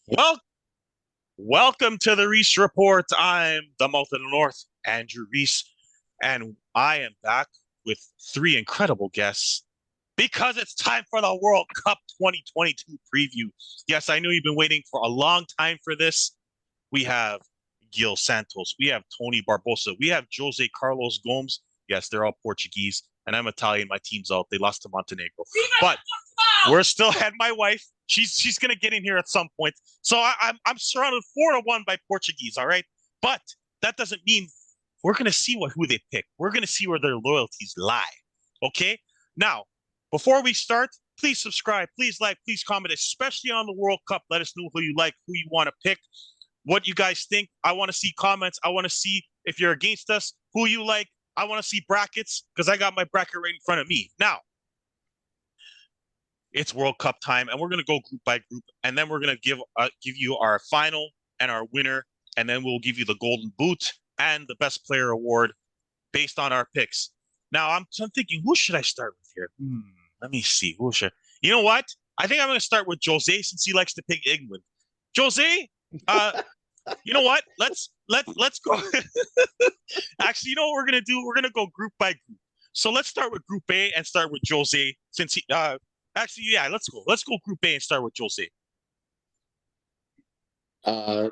Well, welcome to the Reese Report. I'm the mouth of the North, Andrew Reese, and I am back with three incredible guests because it's time for the World Cup 2022 preview. Yes, I know you've been waiting for a long time for this. We have Gil Santos, we have Tony Barbosa, we have Jose Carlos Gomes. Yes, they're all Portuguese, and I'm Italian. My team's out. They lost to Montenegro, but we're still had my wife. She's gonna get in here at some point. So I'm surrounded 4-1 by Portuguese. All right, but that doesn't mean we're gonna see who they pick. We're gonna see where their loyalties lie. Okay. Now, before we start, please subscribe, please like, please comment, especially on the World Cup. Let us know who you like, who you want to pick, what you guys think. I want to see comments. I want to see if you're against us, who you like. I want to see brackets because I got my bracket right in front of me. Now, it's World Cup time, and we're gonna go group by group, and then we're gonna give you our final and our winner, and then we'll give you the Golden Boot and the Best Player award based on our picks. Now, I'm thinking, who should I start with here? Let me see. Who should? You know what? I think I'm gonna start with Jose since he likes to pick England. Jose, uh, you know what? Let's go. Actually, you know what we're gonna do? We're gonna go group by group. So let's start with Group A and start with Jose since he actually, yeah, let's go. Let's go Group A and start with Jose.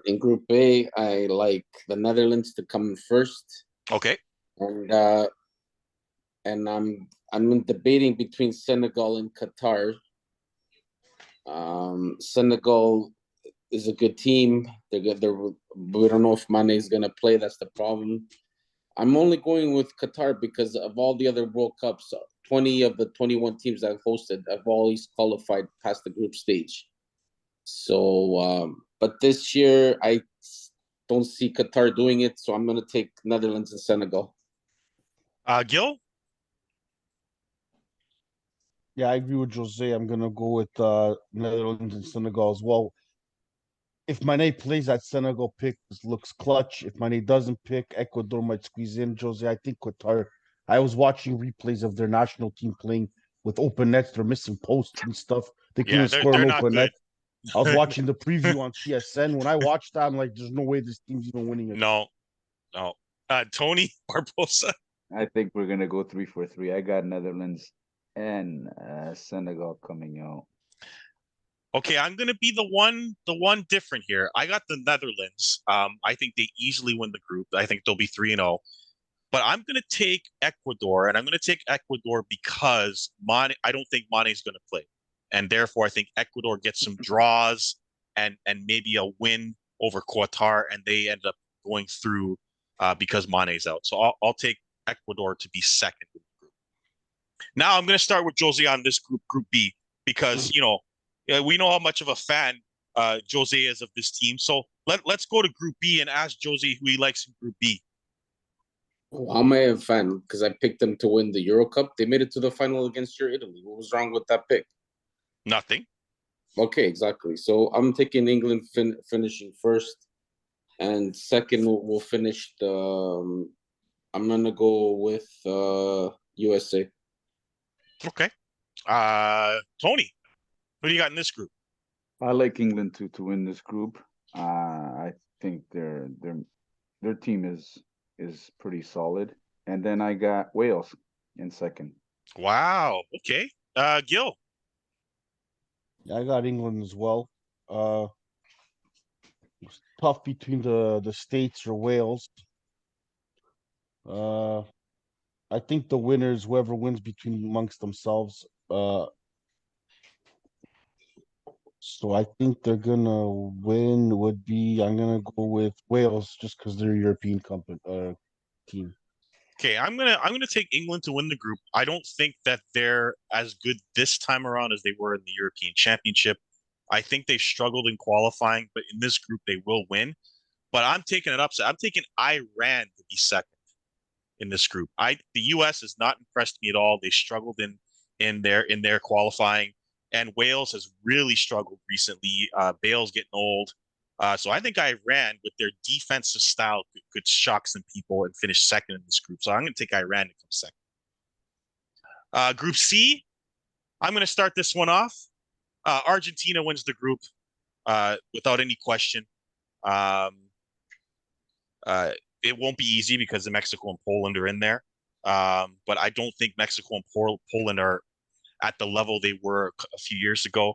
In Group A, I like the Netherlands to come in first, Okay. and uh, and I'm debating between Senegal and Qatar. Senegal is a good team. They're good. We don't know if Mane is gonna play. That's the problem. I'm only going with Qatar because of all the other World Cups. 20 of the 21 teams I've hosted have always qualified past the group stage. But this year I don't see Qatar doing it, so I'm going to take Netherlands and Senegal. Gil? Yeah, I agree with Jose. I'm gonna go with Netherlands and Senegal as well. If Mane plays, that Senegal pick looks clutch. If Mane doesn't pick, Ecuador might squeeze in. Jose, I think Qatar. I was watching replays of their national team playing with open nets. They're missing posts and stuff. They can't Yeah, even score they're an not open good. net. I was watching the preview on TSN. When I watched that, I'm like, there's no way this team's even winning it. No, no. Tony Barbosa. I think we're gonna go 3-4-3. I got Netherlands and Senegal coming out. Okay, I'm gonna be the one different here. I got the Netherlands. I think they easily win the group. I think they'll be 3-0. But I'm gonna take Ecuador, and I'm gonna take Ecuador because Mane, I don't think Mane's gonna play. And therefore I think Ecuador gets some draws and maybe a win over Qatar, and they end up going through because Mane's out. So I'll take Ecuador to be second in the group. Now I'm going to start with Jose on this group, Group B, because we know how much of a fan Jose is of this team. So let's go to Group B and ask Jose who he likes in Group B. Well, I'm a fan because I picked them to win the Euro Cup. They made it to the final against your Italy. What was wrong with that pick? Nothing. Okay, exactly. So I'm taking England finishing first, and second we'll finish the. I'm gonna go with USA. Okay. Tony, who do you got in this group? I like England to win this group. I think their team is pretty solid. And then I got Wales in second. Wow. Okay. Gil. Yeah, I got England as well. It's tough between the states or Wales. Uh, I think the winners, whoever wins between amongst themselves. So I think they're gonna win. I'm gonna go with Wales just because they're a European team. Okay, I'm gonna take England to win the group. I don't think that they're as good this time around as they were in the European Championship. I think they struggled in qualifying, but in this group they will win. But I'm taking it upset. I'm taking Iran to be second in this group. The US has not impressed me at all. They struggled in their qualifying, and Wales has really struggled recently. Bale's getting old. So I think Iran, with their defensive style, could shock some people and finish second in this group. So I'm going to take Iran to come second. Group C, I'm going to start this one off. Argentina wins the group. without any question. Um, it won't be easy because the Mexico and Poland are in there. But I don't think Mexico and Poland are at the level they were a few years ago.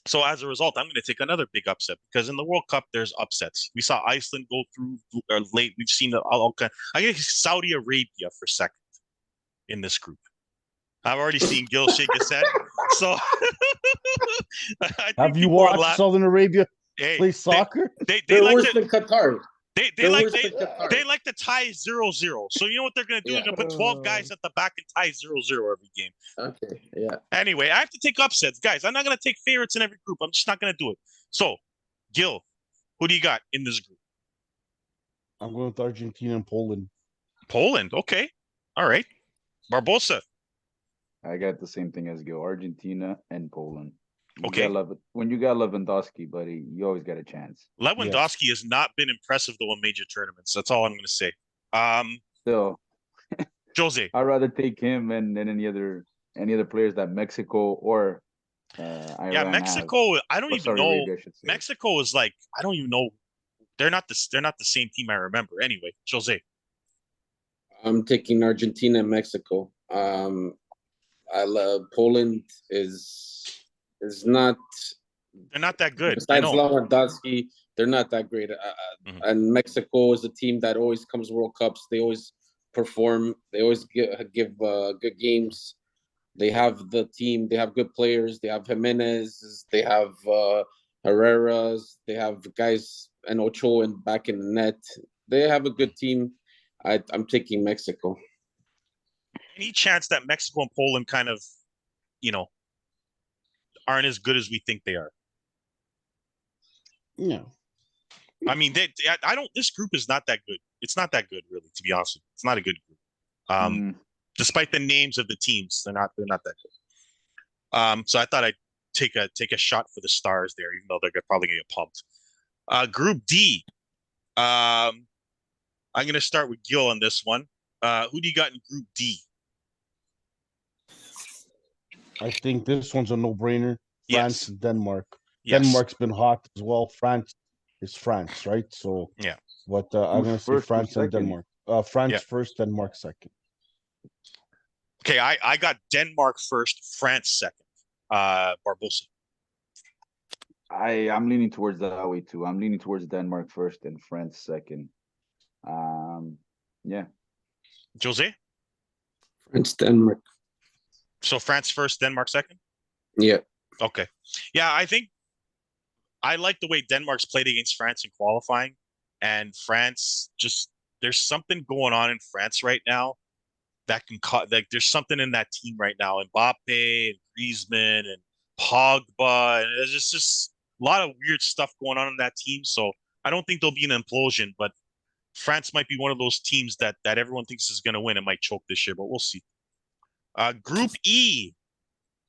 So as a result, I'm going to take another big upset because in the World Cup, there's upsets. We saw Iceland go through late. We've seen all kind. I guess Saudi Arabia for second in this group. I've already seen Gil shake his head. So I think Have you people are watched laughing. Southern Arabia Hey, play soccer? they They're like worse to than Qatar. they They're like worse than Qatar. they like to tie 0-0. So you know what they're gonna do? Yeah. They're gonna put 12 guys at the back and tie 0-0 every game. Okay. Yeah. Anyway, I have to take upsets, guys. I'm not gonna take favorites in every group. I'm just not gonna do it. So, Gil, who do you got in this group? I'm going with Argentina and Poland. Poland. Okay. All right. Barbosa. I got the same thing as Gil, Argentina and Poland. Okay. When you got Lewandowski, buddy, you always got a chance. Lewandowski has not been impressive though in major tournaments. That's all I'm gonna say. Still, Jose. I'd rather take him than any other players that Mexico or Iran Yeah, have. Mexico. I don't Or even Saudi know. Arabia, I should say. Mexico is like I don't even know. They're not the same team I remember. Anyway, Jose. I'm taking Argentina and Mexico. I love Poland is not. They're not that good. I Besides know. Lewandowski, they're not that great. Mhm. And Mexico is a team that always comes World Cups. They always perform. They always give good games. They have the team. They have good players. They have Jimenez. They have Herrera's. They have guys and Ochoa and back in the net. They have a good team. I'm taking Mexico. Any chance that Mexico and Poland kind of, you know, aren't as good as we think they are? No. I mean, I don't. This group is not that good. It's not that good, really, to be honest with you. It's not a good group. Despite the names of the teams, they're not that good. So I thought I'd take a shot for the stars there, even though they're probably gonna get pumped. Group D. I'm gonna start with Gil on this one. Who do you got in Group D? I think this one's a no-brainer. France Yes. and Denmark. Yes. Denmark's been hot as well. France is France, right? So Yeah. But I'm Who's gonna say first, who's France and second? Denmark. France Yeah. first, Denmark second. Okay, I got Denmark first, France second. Barbosa. I'm leaning towards that way too. I'm leaning towards Denmark first and France second. Yeah. Jose? France, Denmark. So France first, Denmark second? Yeah. Okay. Yeah, I think I like the way Denmark's played against France in qualifying. And France just there's something going on in France right now that can cut like there's something in that team right now. Mbappe and Griezmann and Pogba. And there's just a lot of weird stuff going on in that team. So I don't think there'll be an implosion, but France might be one of those teams that everyone thinks is going to win and might choke this year, but we'll see. Group E.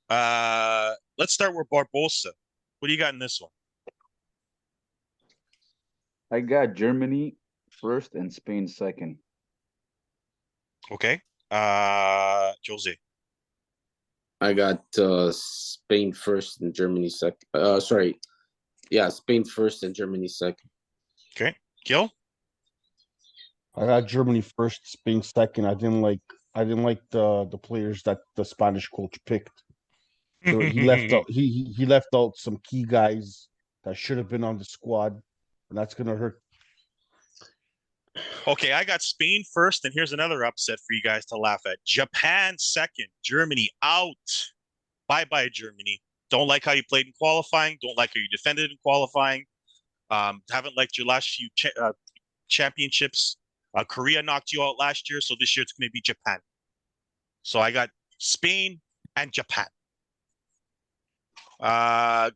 Let's start with Barbosa. What do you got in this one? I got Germany first and Spain second. Okay. Jose. I got Spain first and Germany second. Sorry. Yeah, Spain first and Germany second. Okay. Gil? I got Germany first, Spain second. I didn't like the players that the Spanish coach picked. So he left out he left out some key guys that should have been on the squad, and that's gonna hurt. Okay, I got Spain first, and here's another upset for you guys to laugh at. Japan second, Germany out. Bye-bye, Germany. Don't like how you played in qualifying. Don't like how you defended in qualifying. Haven't liked your last few championships. Korea knocked you out last year, so this year it's going to be Japan. So I got Spain and Japan.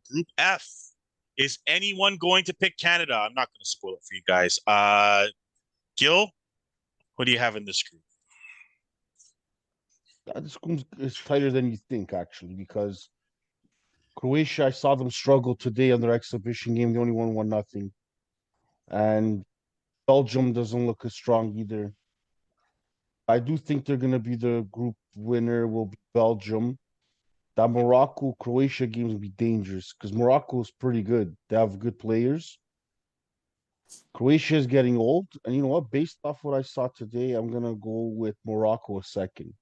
Group F. Is anyone going to pick Canada? I'm not going to spoil it for you guys. Gil, what do you have in this group? This group is tighter than you think, actually, because Croatia, I saw them struggle today on their exhibition game. They only won 1-0. And Belgium doesn't look as strong either. I do think they're going to be the group winner will be Belgium. that Morocco Croatia game will be dangerous because Morocco is pretty good. They have good players. Croatia is getting old, and you know what? Based off what I saw today, I'm gonna go with Morocco a second.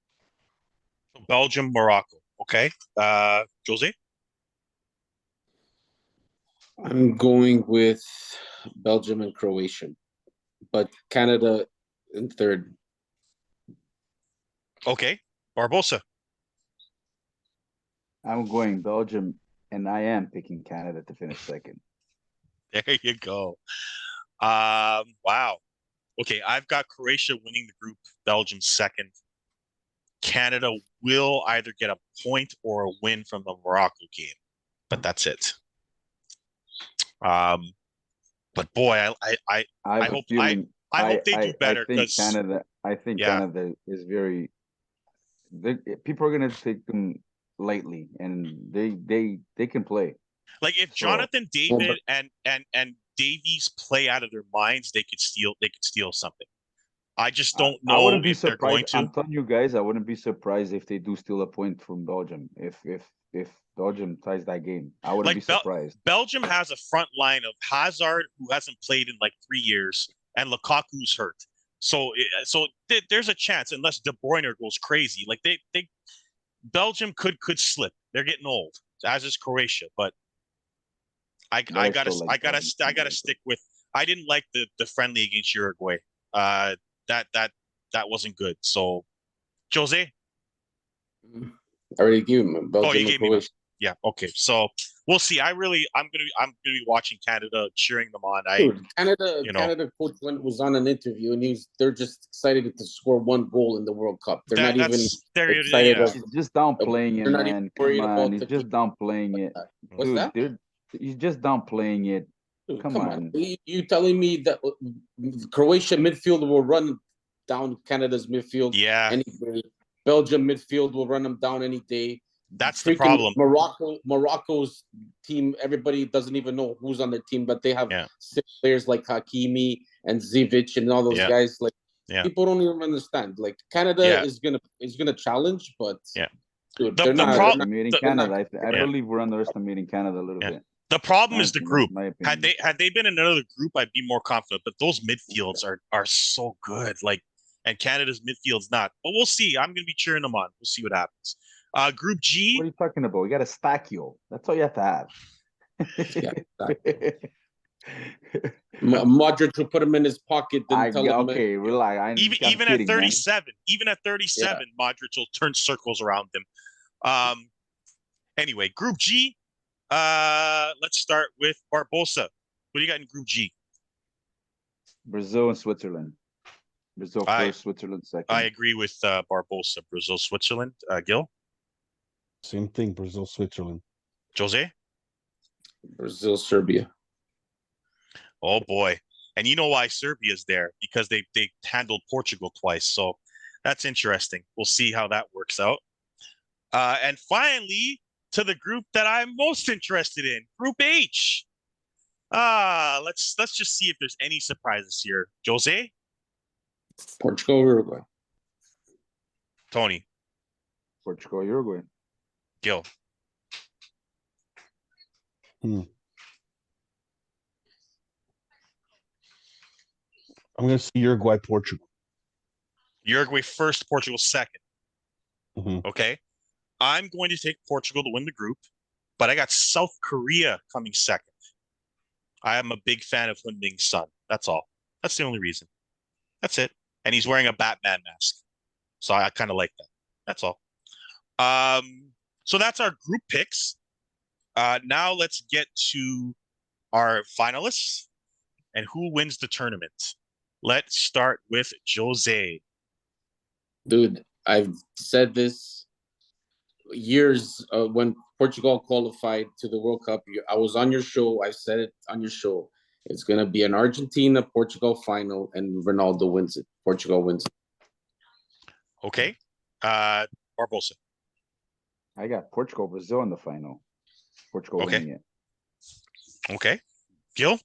Belgium, Morocco. Okay. Jose? I'm going with Belgium and Croatia, but Canada in third. Okay. Barbosa. I'm going Belgium, and I am picking Canada to finish second. There you go. Wow. Okay, I've got Croatia winning the group, Belgium second. Canada will either get a point or a win from the Morocco game, but that's it. Um, but boy, I have a hope feeling. I hope they do better I think because Canada. I think yeah, Canada is very. People are gonna take them lightly, and they can play. like if So Jonathan Yeah, but David and Davies play out of their minds, they could steal something. I just don't I know wouldn't be if they're surprised. going I'm to. telling you guys, I wouldn't be surprised if they do steal a point from Belgium. If Belgium ties that game, I wouldn't be Like surprised. Belgium has a front line of Hazard, who hasn't played in like 3 years, and Lukaku's hurt. So there's a chance unless De Bruyne goes crazy. Like they Belgium could slip. They're getting old, as is Croatia. But But I still like Belgium. I gotta stick with. I didn't like the friendly against Uruguay. Uh, that that that wasn't good. So Jose, I already gave him oh, you Belgium and gave me my Croatia. yeah. Okay, so we'll see. I'm gonna be watching Canada, cheering them on. Dude, Canada, You know Canada coach was on an interview and they're just excited to score one goal in the World Cup. They're not even that's there. excited Yeah. of, He's just downplaying it, they're not even man. Come worried on, about he's the just game downplaying like it, that. What's Mm. dude. He's just downplaying it. Dude, Come come on. on. You telling me that Croatia midfield will run down Canada's midfield Yeah, any day? Belgium midfield will run them down any day. that's the Freaking problem. Morocco's team, everybody doesn't even know who's on their team, but they have Yeah, 6 players like Hakimi and Zivic and all those yeah, guys. Like yeah, people don't even understand. Like Canada yeah, is gonna challenge, but yeah. dude, The they're the not. pro They're not. Underestimating the They're not. Canada. I yeah, believe we're underestimating Canada a little yeah. bit. The problem is the group. That's my Had opinion. they been in another group, I'd be more confident. But those midfields are so good. Like, and Canada's midfield's not. But we'll see. I'm gonna be cheering them on. We'll see what happens. Group What are G. you talking about? We got a stack you. That's all you have to have. Yeah, exactly. Modric will put him in his pocket and tell him, Okay, relax. I'm Even at kidding, man. 37, yeah, Modric will turn circles around him. Anyway, Group G. Let's start with Barbosa. What do you got in Group G? Brazil and Switzerland. Brazil I first, Switzerland I second. agree with Barbosa. Brazil, Switzerland. Gil, Same thing, Brazil, Switzerland. Jose. Brazil, Serbia. Oh boy, and you know why Serbia's there because they handled Portugal twice. So that's interesting. We'll see how that works out. And finally, to the group that I'm most interested in, Group H. Let's just see if there's any surprises here. Jose, Portugal, Uruguay. Tony, Portugal, Uruguay. Gil. I'm gonna say Uruguay, Portugal. Uruguay first, Portugal second. Mhm. Okay. I'm going to take Portugal to win the group, but I got South Korea coming second. I am a big fan of Heung-Min Son. That's all. That's the only reason. That's it. And he's wearing a Batman mask. So I kind of like that. That's all. So that's our group picks. Now let's get to our finalists and who wins the tournament. Let's start with Jose. Dude, I've said this years when Portugal qualified to the World Cup. I was on your show. I said it on your show. It's going to be an Argentina Portugal final, and Ronaldo wins it. Portugal wins it. Okay. Barbosa. I got Portugal, Brazil in the final. Portugal Okay. winning it. Okay. Gil?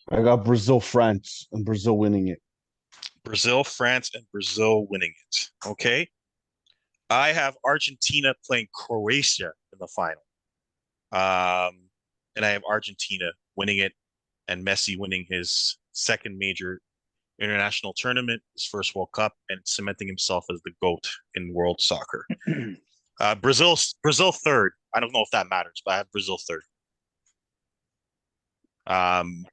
I got Brazil, France, and Brazil winning it. Brazil, France, and Brazil winning it. Okay. I have Argentina playing Croatia in the final. And I have Argentina winning it and Messi winning his second major international tournament, his first World Cup, and cementing himself as the GOAT in world soccer. Brazil third. I don't know if that matters, but I have Brazil third. And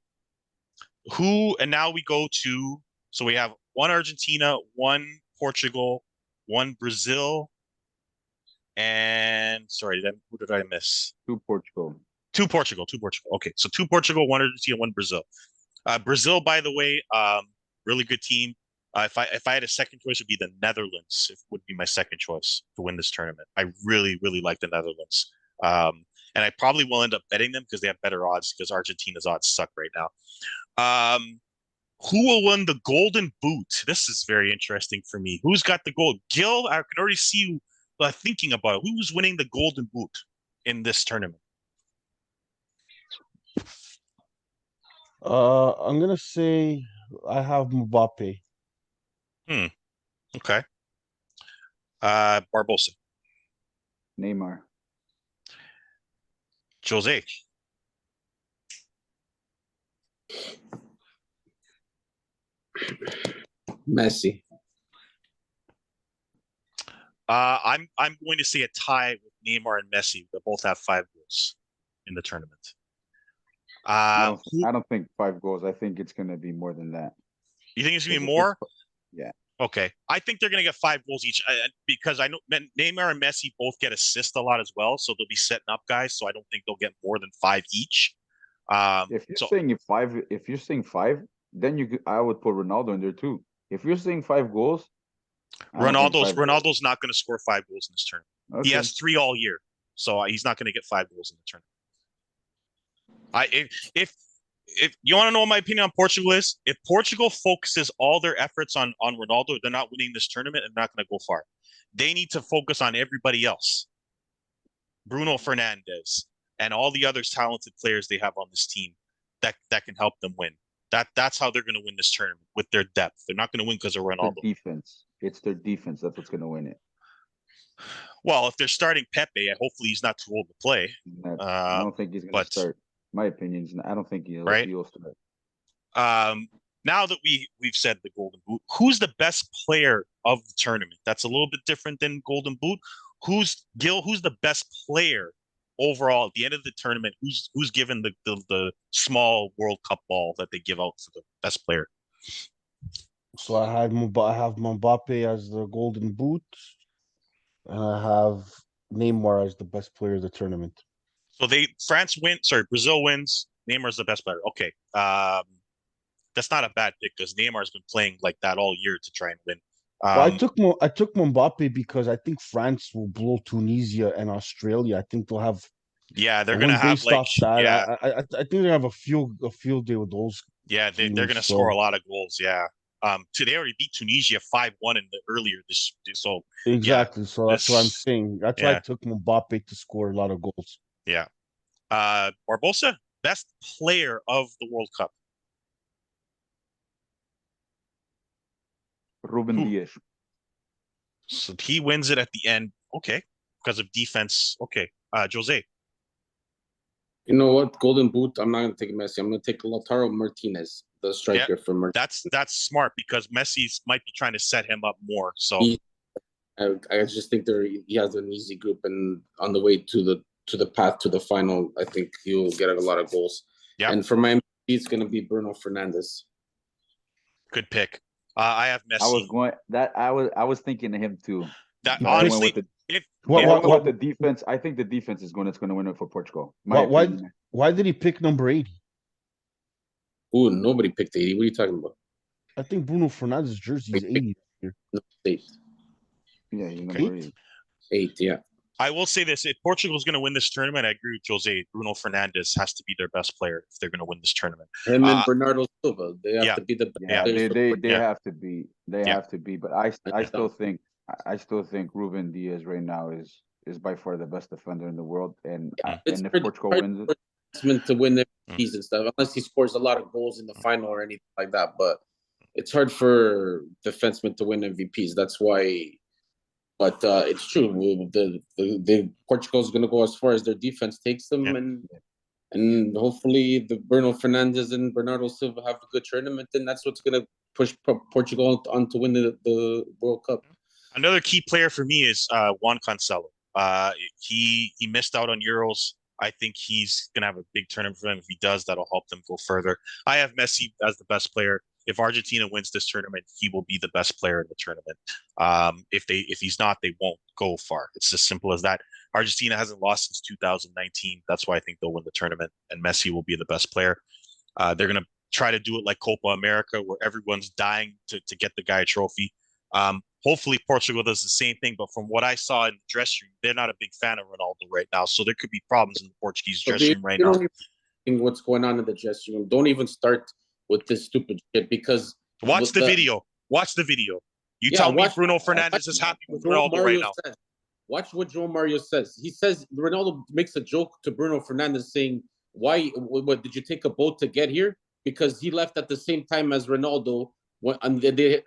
now we go to, so we have one Argentina, one Portugal, one Brazil, and sorry, who did I miss? Two Portugal. Two Portugal. Okay, so two Portugal, one Argentina, one Brazil. Brazil, by the way, really good team. If I had a second choice, it would be the Netherlands. It would be my second choice to win this tournament. I really, really like the Netherlands. And I probably will end up betting them because they have better odds because Argentina's odds suck right now. Who will win the Golden Boot? This is very interesting for me. Who's got the gold? Gil, I can already see you thinking about it. Who's winning the Golden Boot in this tournament? I'm gonna say I have Mbappe. Okay. Barbosa. Neymar. Jose. Messi. I'm going to say a tie with Neymar and Messi. They both have 5 goals in the tournament. I don't think 5 goals. I think it's going to be more than that. You think it's going to be more? Yeah. Okay. I think they're going to get 5 goals each because I know Neymar and Messi both get assists a lot as well. So they'll be setting up guys. So I don't think they'll get more than 5 each. If you're saying five, then I would put Ronaldo in there too. If you're saying 5 goals, Ronaldo's not going to score 5 goals in this tournament. Okay. He has 3 all year. So he's not going to get 5 goals in the tournament. If you want to know what my opinion on Portugal is, if Portugal focuses all their efforts on Ronaldo, they're not winning this tournament and not going to go far. They need to focus on everybody else. Bruno Fernandes and all the other talented players they have on this team that can help them win. That's how they're going to win this tournament with their depth. They're not going to win because of Ronaldo. It's their defense. That's what's going to win it. Well, if they're starting Pepe, hopefully he's not too old to play. I don't think he's going to start. My opinion is I don't think he'll start. Now that we've said the Golden Boot, who's the best player of the tournament? That's a little bit different than Golden Boot. Who's the best player overall at the end of the tournament? Who's given the small World Cup ball that they give out for the best player? So I have Mbappe as the Golden Boot, and I have Neymar as the best player of the tournament. So Brazil wins. Neymar's the best player. Okay. That's not a bad pick because Neymar's been playing like that all year to try and win. Well, I took Mbappe because I think France will blow Tunisia and Australia. I think they'll have. Yeah, they're gonna have like. Yeah, I think they have a field day with those. Yeah, they're gonna score a lot of goals. Yeah. They already beat Tunisia 5-1 in the earlier this. So exactly. So that's what I'm saying. That's why I took Mbappe to score a lot of goals. Yeah. Barbosa, best player of the World Cup. Ruben Dias. So he wins it at the end. Okay. Because of defense. Okay. Jose. You know what? Golden Boot. I'm not going to take Messi. I'm going to take Lautaro Martinez, the striker for Martinez. That's smart because Messi might be trying to set him up more. So I just think he has an easy group, and on the way to the path to the final, I think he'll get a lot of goals. Yeah. And for my MVP, it's going to be Bruno Fernandes. Good pick. I have Messi. I was thinking of him too. That honestly, with the defense, I think the defense is going to win it for Portugal. Why did he pick number 80? Ooh, nobody picked 80. What are you talking about? I think Bruno Fernandes' jersey is 80 here. No, 8. Yeah, he's number 8. 8, yeah. I will say this: if Portugal's going to win this tournament, I agree with Jose. Bruno Fernandes has to be their best player if they're going to win this tournament. Him and Bernardo Silva, they have to be the best. Yeah, they have to be. They have to be. But I still think Ruben Dias right now is by far the best defender in the world. And if Portugal wins it, it's meant to win MVPs and stuff, unless he scores a lot of goals in the final or anything like that. But it's hard for defensemen to win MVPs. That's why But it's true. The Portugal is going to go as far as their defense takes them, Yeah. and hopefully the Bruno Fernandes and Bernardo Silva have a good tournament, and that's what's going to push Portugal on to win the World Cup. Another key player for me is Juan Cancelo. He missed out on Euros. I think he's gonna have a big tournament for them. If he does, that'll help them go further. I have Messi as the best player. If Argentina wins this tournament, he will be the best player in the tournament. If he's not, they won't go far. It's as simple as that. Argentina hasn't lost since 2019. That's why I think they'll win the tournament, and Messi will be the best player. They're gonna try to do it like Copa America, where everyone's dying to get the guy a trophy. Hopefully Portugal does the same thing, but from what I saw in the dressing room, they're not a big fan of Ronaldo right now, so there could be problems in the Portuguese So dressing room right you now. don't even what's going on in the dressing room. Don't even start with this stupid shit because Watch the video. Watch the video. You Yeah, tell me watch- Bruno Fernandes is happy with Joe Ronaldo right Mario now. says. Watch what Joe Mario says. He says Ronaldo makes a joke to Bruno Fernandes saying, "Why? What did you take a boat to get here?" Because he left at the same time as Ronaldo. And they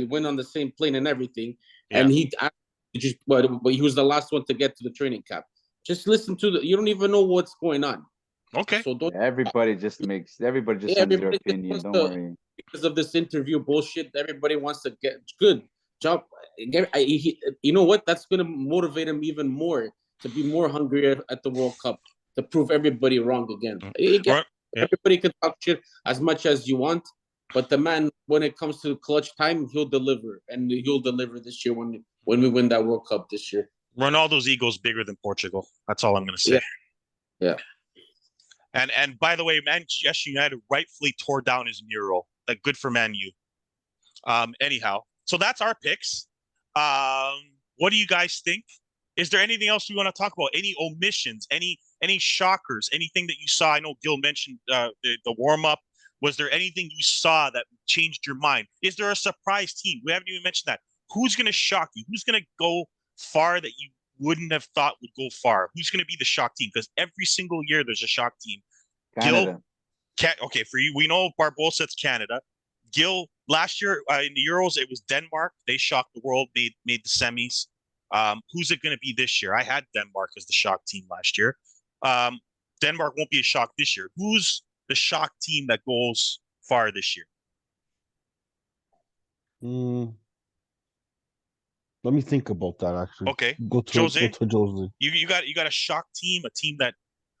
went on the same plane and everything. Yeah. And but he was the last one to get to the training camp. Just listen to you don't even know what's going on. Okay. So don't. Everybody just sends their Everybody just opinion. wants Don't to- worry. Because of this interview bullshit, everybody wants to get good job. You know what? That's going to motivate him even more to be more hungry at the World Cup to prove everybody wrong again. Right. Yeah. Everybody can talk shit as much as you want, but the man, when it comes to clutch time, he'll deliver, and he'll deliver this year when we win that World Cup this year. Ronaldo's ego is bigger than Portugal. That's all I'm going to say. Yeah. And by the way, Manchester United rightfully tore down his mural. Like, good for Man U. Anyhow, so that's our picks. What do you guys think? Is there anything else you want to talk about? Any omissions? Any shockers? Anything that you saw? I know Gil mentioned the warm up. Was there anything you saw that changed your mind? Is there a surprise team? We haven't even mentioned that. Who's going to shock you? Who's going to go far that you wouldn't have thought would go far? Who's going to be the shock team? Because every single year there's a shock team. Canada. Okay, for you, we know Barbosa, it's Canada. Gil, last year in the Euros, it was Denmark. They shocked the world, made the semis. Who's it going to be this year? I had Denmark as the shock team last year. Denmark won't be a shock this year. Who's the shock team that goes far this year? Let me think about that. Actually, Okay, go to Jose? Jose. You got a shock team, a team that,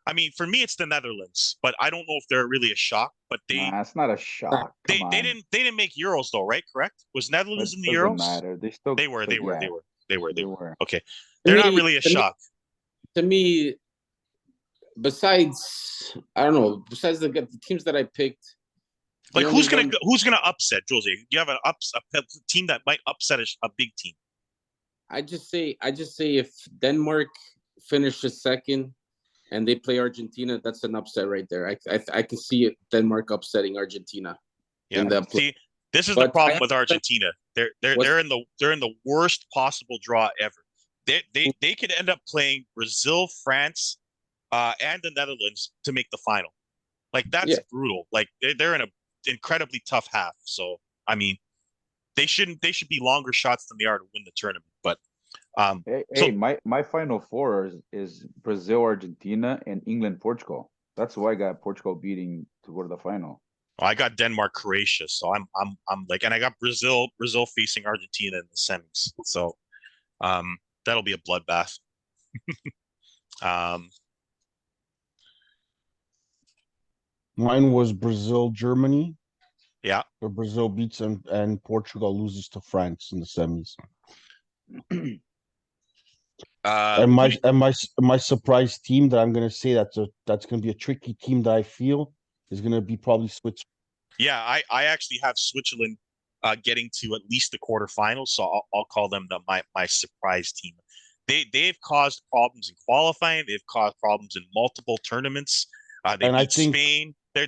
I mean, for me it's the Netherlands, but I don't know if they're really a shock. But Nah, it's not a shock. they Come on. they didn't make Euros though, right? Correct? Was Netherlands It in the doesn't Euros? matter. They still. They were. but yeah, They were. they were. Okay, they're not really a To me- shock. To me, besides the teams that I picked, the Like only who's gonna upset Jose? Do you have a team that might upset a big team? I just say if Denmark finishes second and they play Argentina, that's an upset right there. I can see it, Denmark upsetting Argentina. Yeah. In that See, this is the But problem I with Argentina. They're in the worst possible draw ever. They could end up playing Brazil, France, and the Netherlands to make the final. Like, that's brutal. Like, they're in an incredibly tough half. So I mean, they should be longer shots than they are to win the tournament. But Hey, my final four is Brazil, Argentina, and England, Portugal. That's why I got Portugal beating to go to the final. I got Denmark, Croatia. So I'm like, and I got Brazil facing Argentina in the semis. So that'll be a bloodbath. Mine was Brazil, Germany. Yeah. Where Brazil beats and Portugal loses to France in the semis. And my surprise team that I'm gonna say that's gonna be a tricky team that I feel is gonna be probably Switzerland. Yeah, I actually have Switzerland getting to at least the quarterfinals, so I'll call them my surprise team. They've caused problems in qualifying. They've caused problems in multiple tournaments. They beat Spain. They're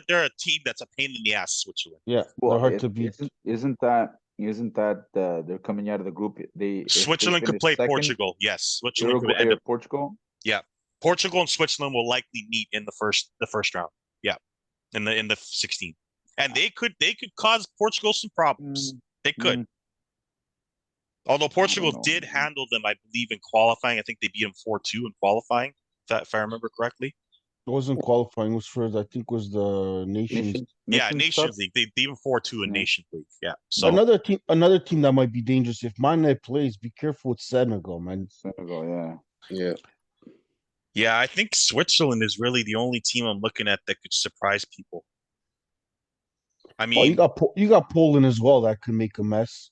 they're a team that's a pain in the ass. Switzerland. Yeah, well, they're hard to beat. Isn't that they're coming out of the group? Switzerland could play second, Portugal. Yes, Switzerland could end up Portugal. Yeah, Portugal and Switzerland will likely meet in the first round. Yeah, in the 16, and they could cause Portugal some problems. They could. Although Portugal know. did handle them, I believe, in qualifying. I think they beat them 4-2 in qualifying, if I remember correctly. It wasn't qualifying. It was for, I think, was the Nations. Yeah, Nations Nations Cup? League. They beat them 4-2 in Yeah. Nations League. Yeah. So Another team that might be dangerous if Mane plays. Be careful with Senegal, man. Senegal, yeah. Yeah. yeah, I think Switzerland is really the only team I'm looking at that could surprise people. I Well, mean, you got Poland as well that could make a mess.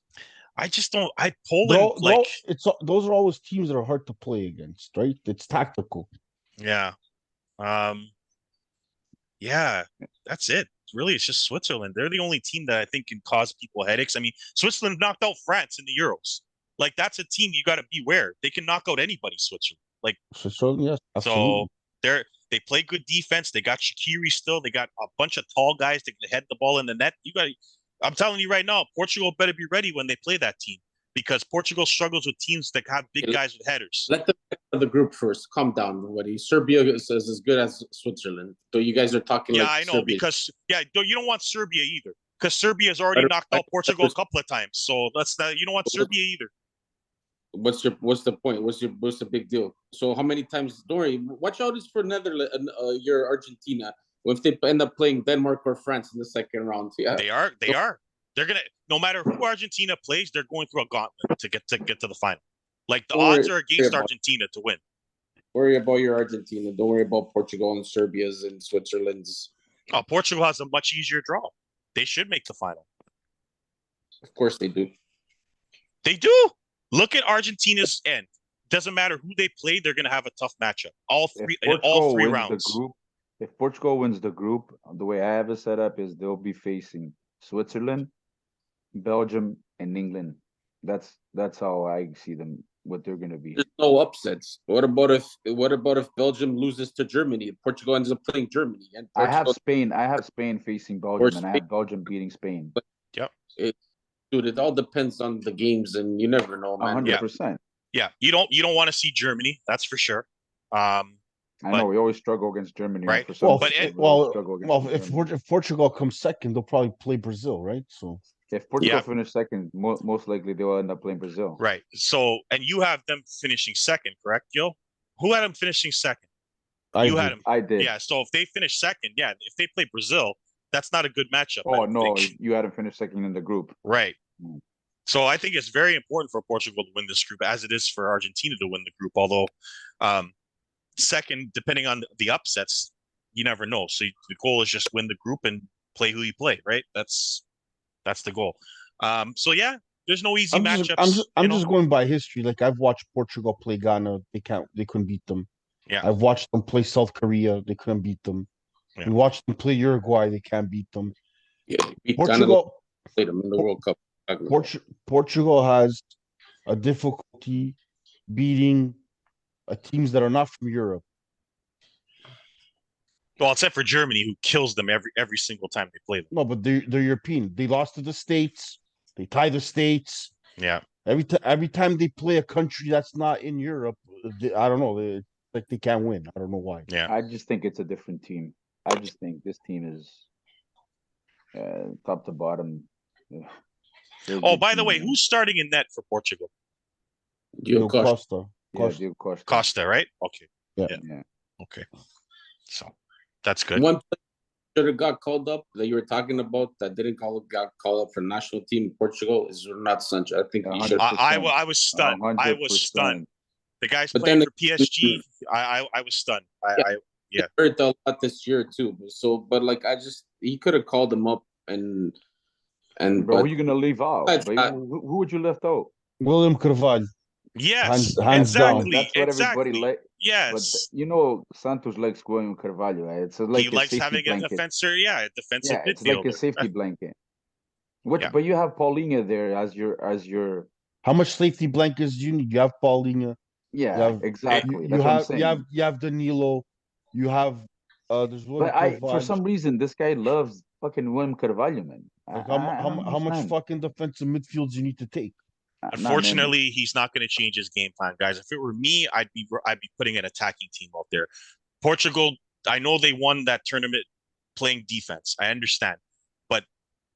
I just don't. Poland, like, Those are always teams that are hard to play against, right? It's tactical. yeah, um, yeah, that's it. Really, it's just Switzerland. They're the only team that I think can cause people headaches. I mean, Switzerland knocked out France in the Euros. Like, that's a team you got to beware. They can knock out anybody, Switzerland. Like, Switzerland, yes, so absolutely. they play good defense. They got Shaqiri still. They got a bunch of tall guys that can head the ball in the net. I'm telling you right now, Portugal better be ready when they play that team because Portugal struggles with teams that have big guys with headers. Let them get out of the group first. Calm down, buddy. Serbia is as good as Switzerland. So you guys are talking Yeah, like I know Serbia. because you don't want Serbia either because Serbia has already knocked out Portugal a couple of times. So you don't want Serbia either. What's the point? What's the big deal? So how many times? Don't worry. Watch out is for Netherlands. Your Argentina. If they end up playing Denmark or France in the second round, yeah, They are. They're gonna. No matter who Argentina plays, they're going through a gauntlet to get to the final. Like the odds are against Argentina to win. Worry about your Argentina. Don't worry about Portugal and Serbia's and Switzerland's. Oh, Portugal has a much easier draw. They should make the final. Of course they do. They do. Look at Argentina's end. Doesn't matter who they play, they're gonna have a tough matchup. All three rounds. If Portugal wins the group, the way I have it set up is they'll be facing Switzerland, Belgium, and England. That's how I see them. What they're gonna be. There's no upsets. What about if Belgium loses to Germany? Portugal ends up playing Germany, and Portugal, I have Spain facing Belgium, and I have Belgium beating Spain. Yep. Dude, it all depends on the games, and you never know, man. 100%. Yeah, you don't want to see Germany, that's for sure. I know we always struggle against Germany, right? For some if Portugal comes second, they'll probably play Brazil, right? So if Portugal finish second, most likely they will end up playing Brazil. Right. So, and you have them finishing second, correct, Gil? Who had them finishing second? You had them. I did. Yeah. So if they finish second, if they play Brazil, that's not a good matchup. Oh no, you had them finish second in the group. Right. So I think it's very important for Portugal to win this group, as it is for Argentina to win the group. Although, second, depending on the upsets, you never know. So the goal is just win the group and play who you play. Right. That's the goal. So yeah, there's no easy matchups. I'm just going by history. Like I've watched Portugal play Ghana. They couldn't beat them. Yeah. I've watched them play South Korea. They couldn't beat them. Yeah. We watched them play Uruguay. They can't beat them. Yeah, Portugal played them in the World Cup. Portugal has a difficulty beating teams that are not from Europe. Well, except for Germany, who kills them every single time they play them. No, but they're European. They lost to the States. They tie the States. Yeah. Every time they play a country that's not in Europe, I don't know. They can't win. I don't know why. Yeah. I just think it's a different team. I just think this team is top to bottom. Oh, by the way, who's starting in net for Portugal? Diogo Costa. Diogo Costa. Costa, right? Okay. Yeah. Okay. So that's good. One player that got called up that you were talking about that got called up for national team in Portugal is Renato Sanchez. I think he should. I was stunned. 100%. I was stunned. The guy's playing for PSG. I was stunned. I heard a lot this year too. So, but like he could have called him up and. Bro, who are you gonna leave out? Who would you left out? William Carvalho. Yes, hands exactly. down. That's what everybody likes. Yes, but Santos likes William Carvalho. Right? It's like he likes having a defensive midfielder. It's like a safety blanket. But you have Paulinho there as your. How much safety blankets do you need? You have Paulinho. Yeah, exactly. You have Danilo. You have there's William Carvalho. For some reason this guy loves fucking William Carvalho, man. Like how much fucking defensive midfields you need to take? Unfortunately, he's not going to change his game plan, guys. If it were me, I'd be putting an attacking team out there. Portugal, I know they won that tournament playing defense. I understand, but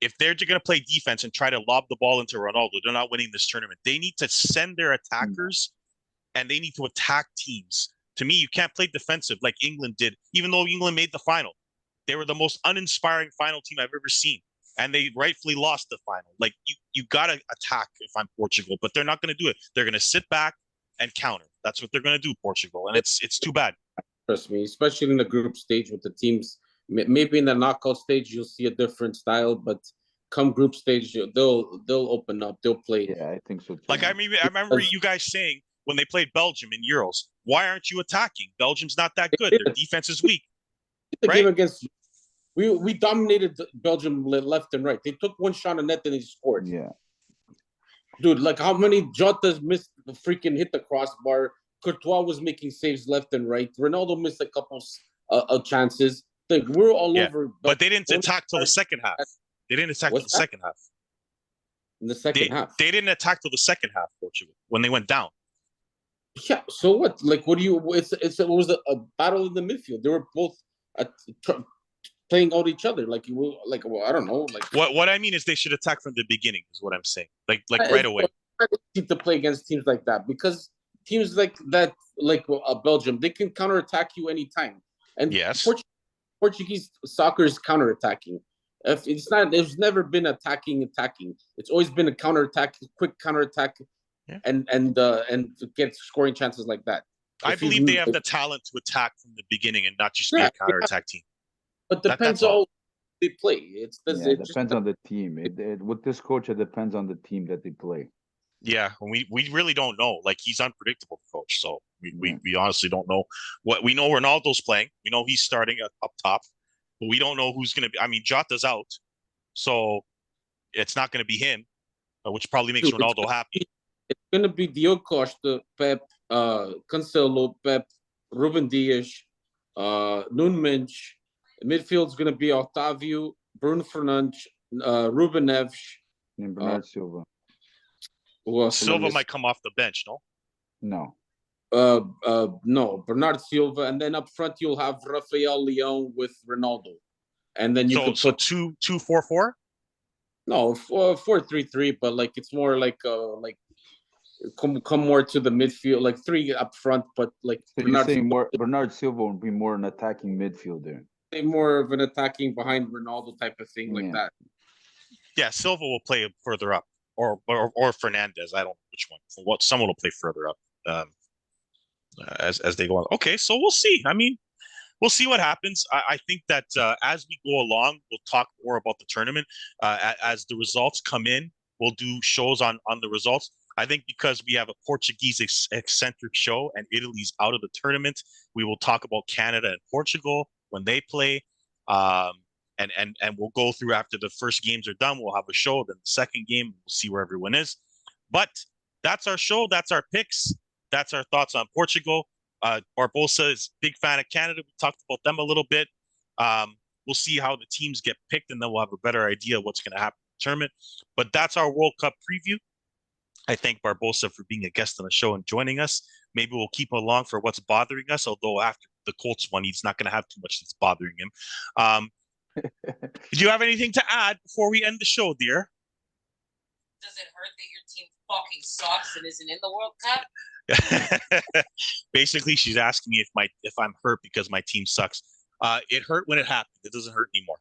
if they're going to play defense and try to lob the ball into Ronaldo, they're not winning this tournament. They need to send their attackers and they need to attack teams. To me, you can't play defensive like England did, even though England made the final. They were the most uninspiring final team I've ever seen. And they rightfully lost the final. Like you gotta attack if I'm Portugal, but they're not gonna do it. They're gonna sit back and counter. That's what they're gonna do, Portugal. And it's too bad. Trust me, especially in the group stage with the teams. Maybe in the knockout stage you'll see a different style, but come group stage they'll open up. They'll play. Yeah, I think so too. Like I remember you guys saying when they played Belgium in Euros, why aren't you attacking? Belgium's not that good. Their defense is weak. The right? game against we dominated Belgium left and right. They took one shot on net and they scored. Yeah. Dude, like how many Jotas missed the freaking hit the crossbar? Courtois was making saves left and right. Ronaldo missed a couple of chances. Like we're all over. But they didn't attack till the second half. They didn't attack till the second half. In the second half, they didn't attack till the second half, Portugal, when they went down. Yeah. So what? Like, what do you? It was a battle in the midfield. They were both playing out each other. Like well, I don't know. Like what I mean is they should attack from the beginning. Is what I'm saying. Like right away. To play against teams like that because teams like that, like Belgium, they can counterattack you anytime. And yes, Portuguese soccer is counterattacking. If it's not, there's never been attacking. It's always been a counterattack, quick counterattack, and get scoring chances like that. I believe they have the talent to attack from the beginning and not just be a counterattack team. But depends on they play. It depends on the team. With this coach, it depends on the team that they play. Yeah, we really don't know. Like he's unpredictable, coach. So we honestly don't know what we know. Ronaldo's playing. We know he's starting up top, but we don't know who's going to be. I mean, Jota's out, so it's not going to be him, which probably makes Ronaldo happy. It's going to be Diogo Costa, Pep, Cancelo, Pep, Ruben Dias, Nunes. Midfield's going to be Otavio, Bruno Fernandes, Ruben Neves, and Bernard Silva. Silva might come off the bench, no? No, Bernard Silva, and then up front you'll have Rafael Leão with Ronaldo, and then you could put 2-4-4. No, 4-3-3, but like it's more like come more to the midfield, like three up front, but like so you're saying more Bernard Silva would be more an attacking midfielder, more of an attacking behind Ronaldo type of thing, like that. Yeah, Silva will play further up. Or Fernandez. I don't know which one. Someone will play further up as they go on. Okay, so we'll see. I mean, we'll see what happens. I think that as we go along, we'll talk more about the tournament. As the results come in, we'll do shows on the results. I think because we have a Portuguese eccentric show and Italy's out of the tournament, we will talk about Canada and Portugal when they play. And we'll go through after the first games are done. We'll have a show. Then the second game, we'll see where everyone is. But that's our show. That's our picks. That's our thoughts on Portugal. Barbosa is a big fan of Canada. We talked about them a little bit. We'll see how the teams get picked, and then we'll have a better idea of what's going to happen in the tournament. But that's our World Cup preview. I thank Barbosa for being a guest on the show and joining us. Maybe we'll keep him along for what's bothering us, although after the Colts one, he's not going to have too much that's bothering him. Do you have anything to add before we end the show, dear? Does it hurt that your team fucking sucks and isn't in the World Cup? Basically, she's asking me if I'm hurt because my team sucks. It hurt when it happened. It doesn't hurt anymore.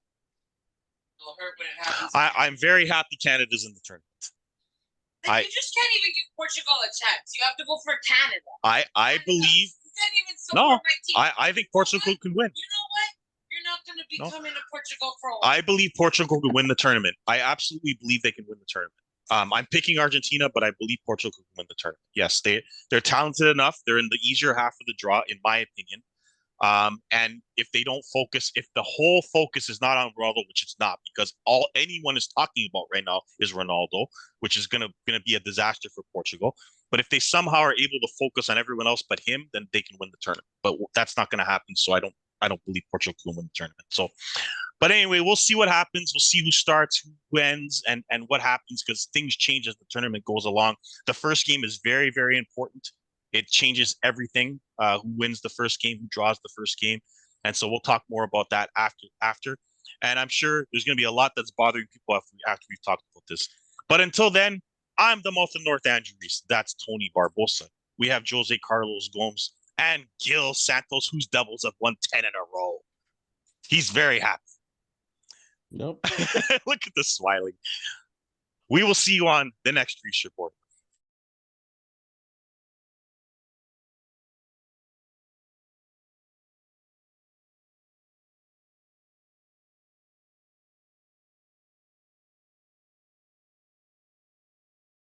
It'll hurt when it happens. I'm very happy Canada's in the tournament. You just can't even give Portugal a chance. You have to go for Canada. I believe. You can't even support my team. I think Portugal can win. You know what? You're not going to be coming to Portugal for a while. I believe Portugal can win the tournament. I absolutely believe they can win the tournament. I'm picking Argentina, but I believe Portugal can win the tournament. Yes, they're talented enough. They're in the easier half of the draw, in my opinion. And if they don't focus, if the whole focus is not on Ronaldo, which it's not, because all anyone is talking about right now is Ronaldo, which is gonna be a disaster for Portugal. But if they somehow are able to focus on everyone else but him, then they can win the tournament. But that's not going to happen. So I don't believe Portugal can win the tournament. So, but anyway, we'll see what happens. We'll see who starts, who ends, and what happens, because things change as the tournament goes along. The first game is very, very important. It changes everything. Who wins the first game, who draws the first game. And so we'll talk more about that after. And I'm sure there's going to be a lot that's bothering people after we've talked about this. But until then, I'm the mouth of North Andrew Reese. That's Tony Barbosa. We have Jose Carlos Gomes and Gil Santos, whose Devils have won 10 in a row. He's very happy. Yep. Look at the smiling. We will see you on the next Reese Report.